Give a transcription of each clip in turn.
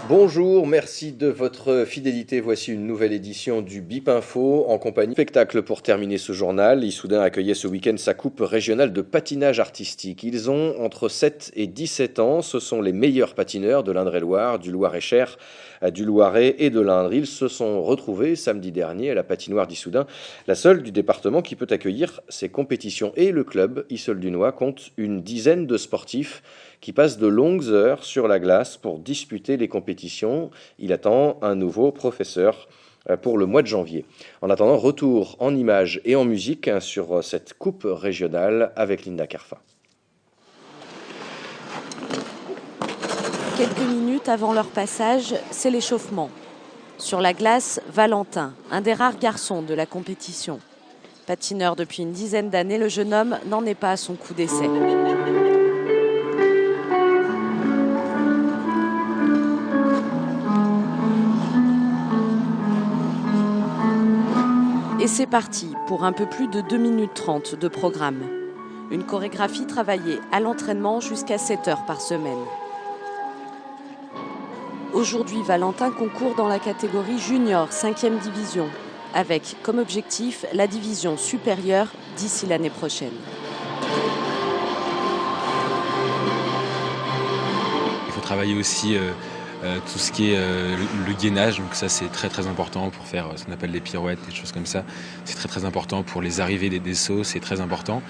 Bonjour, merci de votre fidélité. Voici une nouvelle édition du BIP Info en compagnie. Spectacle pour terminer ce journal. Issoudun accueillait ce week-end sa coupe régionale de patinage artistique. Ils ont entre 7 et 17 ans. Ce sont les meilleurs patineurs de l'Indre-et-Loire, du Loir-et-Cher, du Loiret et de l'Indre. Ils se sont retrouvés samedi dernier à la patinoire d'Issoudun, la seule du département qui peut accueillir ces compétitions. Et le club Issols-Dunois compte une dizaine de sportifs qui passent de longues heures sur la glace pour disputer les compétitions. Il attend un nouveau professeur pour le mois de janvier. En attendant, retour en images et en musique sur cette coupe régionale avec Linda Carfa. Quelques minutes avant leur passage, c'est l'échauffement. Sur la glace, Valentin, un des rares garçons de la compétition. Patineur depuis une dizaine d'années, le jeune homme n'en est pas à son coup d'essai. Et c'est parti pour un peu plus de 2 minutes 30 de programme. Une chorégraphie travaillée à l'entraînement jusqu'à 7 heures par semaine. Aujourd'hui, Valentin concourt dans la catégorie junior 5e division, avec comme objectif la division supérieure d'ici l'année prochaine. Il faut travailler aussi tout ce qui est le gainage, donc ça c'est très important pour faire ce qu'on appelle des pirouettes, des choses comme ça. C'est très important pour les arrivées des sauts, c'est très important.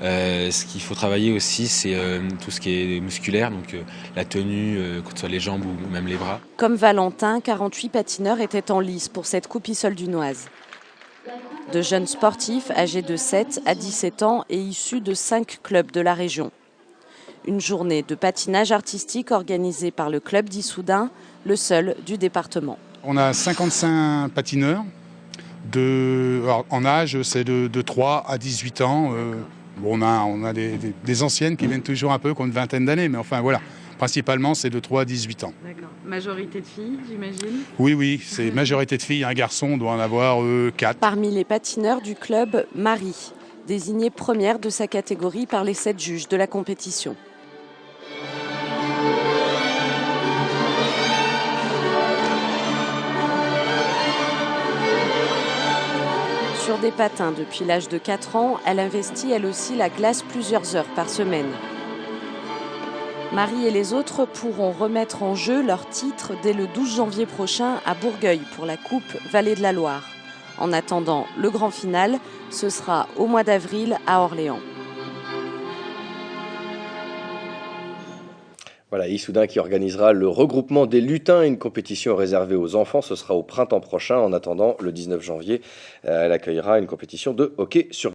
Ce qu'il faut travailler aussi, c'est tout ce qui est musculaire, donc la tenue, que ce soit les jambes ou même les bras. Comme Valentin, 48 patineurs étaient en lice pour cette coupe Issols-Dunoise. De jeunes sportifs âgés de 7 à 17 ans et issus de 5 clubs de la région. Une journée de patinage artistique organisée par le club d'Issoudun, le seul du département. On a 55 patineurs. En âge, c'est de 3 à 18 ans. On a des anciennes qui viennent toujours un peu, qui ont une vingtaine d'années, mais enfin voilà. Principalement, c'est de 3 à 18 ans. D'accord. Majorité de filles, j'imagine? Oui, c'est majorité de filles. Un garçon doit en avoir 4. Parmi les patineurs du club, Marie, désignée première de sa catégorie par les 7 juges de la compétition. Sur des patins depuis l'âge de 4 ans, elle investit elle aussi la glace plusieurs heures par semaine. Marie et les autres pourront remettre en jeu leur titre dès le 12 janvier prochain à Bourgueil pour la Coupe Vallée de la Loire. En attendant le grand final, ce sera au mois d'avril à Orléans. Voilà, Issoudun qui organisera le regroupement des lutins, une compétition réservée aux enfants. Ce sera au printemps prochain. En attendant, le 19 janvier, elle accueillera une compétition de hockey sur